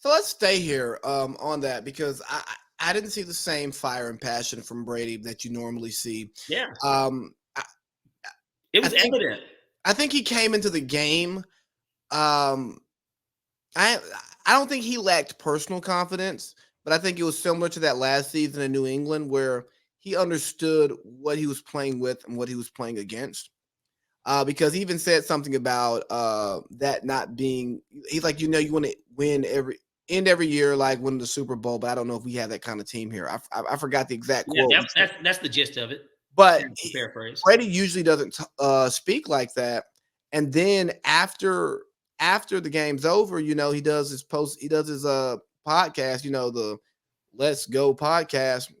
So let's stay here on that because I didn't see the same fire and passion from Brady that you normally see. Yeah, Um, I, it I was think evident. I think he came into the game. Um, I I don't think he lacked personal confidence, but I think it was similar to that last season in New England where he understood what he was playing with and what he was playing against. Because he even said something about that not being. He's like, you want to win every year, like win the Super Bowl, but I don't know if we have that kind of team here. I forgot the exact Yeah, quote, that's the gist of it. but To paraphrase. Brady usually doesn't speak like that. And then after the game's over, he does his podcast, the Let's Go podcast,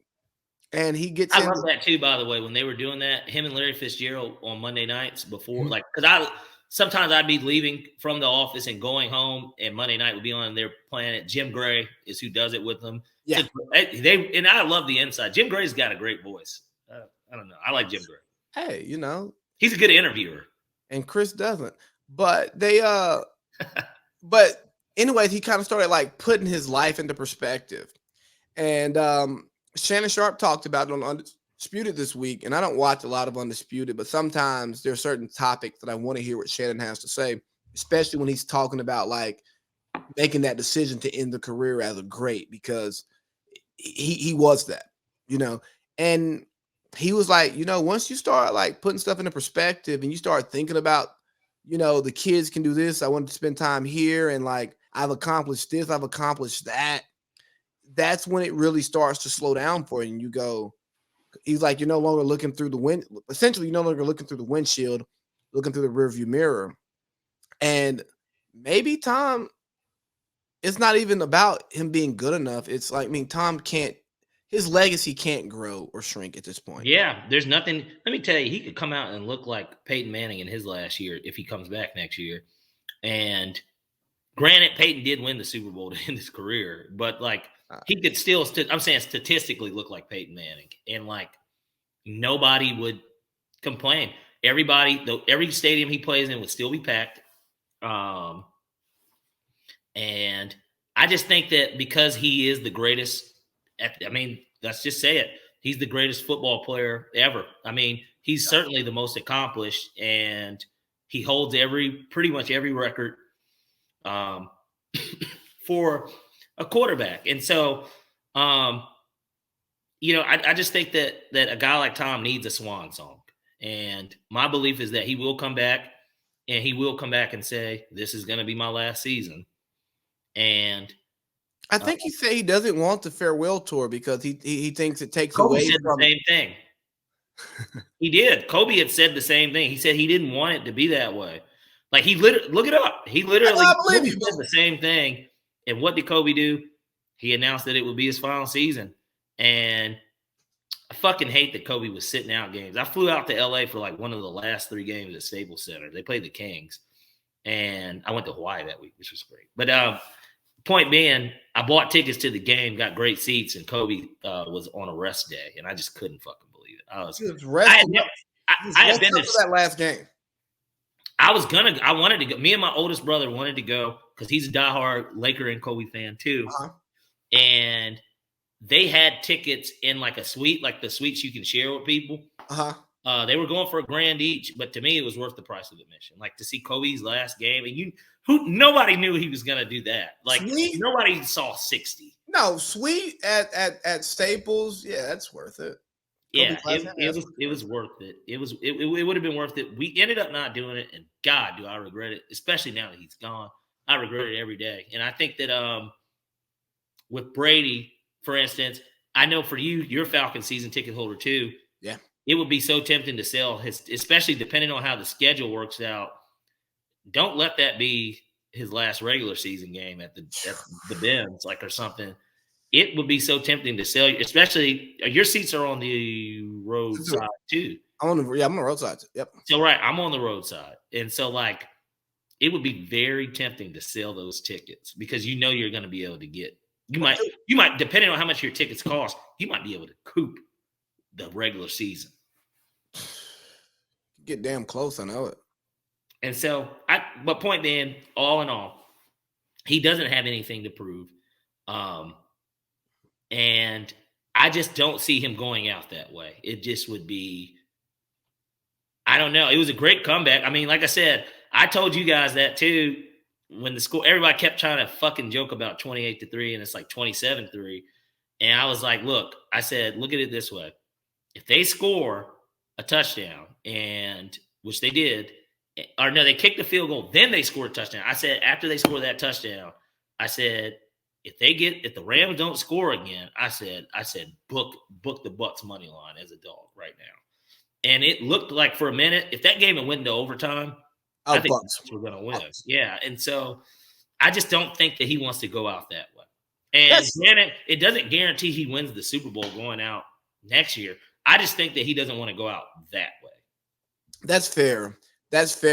and he gets I in. love that too, by the way, when they were doing that, him and Larry Fitzgerald on Monday nights before, like, because sometimes I'd be leaving from the office and going home, and Monday night would be on, and they're playing it. Jim Gray is who does it with them. Yeah. And I love the inside. Jim Gray's got a great voice. I don't know. I like Jim Gray. Hey, he's a good interviewer. And Chris doesn't. But but anyways, he kind of started like putting his life into perspective. And Shannon Sharp talked about it on Undisputed this week. And I don't watch a lot of Undisputed, but sometimes there are certain topics that I want to hear what Shannon has to say, especially when he's talking about like making that decision to end the career as a great, because he was that, and he was like, once you start like putting stuff into perspective and you start thinking about, the kids can do this. I want to spend time here. And like, I've accomplished this, I've accomplished that. That's when it really starts to slow down for you. And you go, he's like, you're no longer looking through the wind. Essentially, you're no longer looking through the windshield, looking through the rearview mirror. And maybe Tom, it's not even about him being good enough. It's like, Tom can't, his legacy can't grow or shrink at this point. Yeah, there's nothing. Let me tell you, he could come out and look like Peyton Manning in his last year if he comes back next year. And granted, Peyton did win the Super Bowl to end his career, but like he could still, I'm saying statistically, look like Peyton Manning, and like nobody would complain. Every stadium he plays in would still be packed. And I just think that because he is the greatest, let's just say it. He's the greatest football player ever. I mean, he's certainly the most accomplished, and he holds pretty much every record for a quarterback. And so, I just think that a guy like Tom needs a swan song. And my belief is that he will come back, and he will come back and say, this is going to be my last season. And I think he said he doesn't want the farewell tour because he thinks it takes Kobe away said from the same thing. He did. Kobe had said the same thing. He said he didn't want it to be that way. Like he literally, look it up. He literally said the same thing. And what did Kobe do? He announced that it would be his final season. And I fucking hate that Kobe was sitting out games. I flew out to LA for like one of the last 3 games at Staples Center. They played the Kings. And I went to Hawaii that week, which was great. But point being, I bought tickets to the game, got great seats, and Kobe was on a rest day, and I just couldn't fucking believe it. I had been to that last game. I wanted to go. Me and my oldest brother wanted to go because he's a diehard Laker and Kobe fan too. And they had tickets in like a suite, like the suites you can share with people. They were going for $1,000 each, but to me, it was worth the price of admission. Like to see Kobe's last game, and nobody knew he was going to do that. Like nobody saw 60. No, sweet at Staples, yeah, that's worth it. Yeah, it was worth it. It would have been worth it. We ended up not doing it, and God, do I regret it, especially now that he's gone. I regret it every day. And I think that with Brady, for instance, I know for you, you're a Falcon season ticket holder too. Yeah. It would be so tempting to sell his, especially depending on how the schedule works out. Don't let that be his last regular season game at the Benz, like, or something. It would be so tempting to sell, especially your seats are on the road side too. I'm on the road side. Yep. So right, I'm on the road side, and so like, it would be very tempting to sell those tickets because you're going to be able to get. You might, depending on how much your tickets cost, you might be able to coop the regular season. Get damn close, I know it. And so, but point being, all in all, He doesn't have anything to prove. And I just don't see him going out that way. It just would be, I don't know. It was a great comeback. I mean, like I said, I told you guys that too. When the score, everybody kept trying to fucking joke about 28-3 and it's like 27-3. And I was like, look, I said, look at it this way. If they score a touchdown, and which they did, or no, they kicked the field goal, then they scored a touchdown. I said, after they score that touchdown, I said, if the Rams don't score again, I said, book the Bucs money line as a dog right now. And it looked like for a minute, if that game had went into overtime, I think Bucs were going to win. Yeah. And so I just don't think that he wants to go out that way. And granted, it doesn't guarantee he wins the Super Bowl going out next year. I just think that he doesn't want to go out that way. That's fair. That's fair.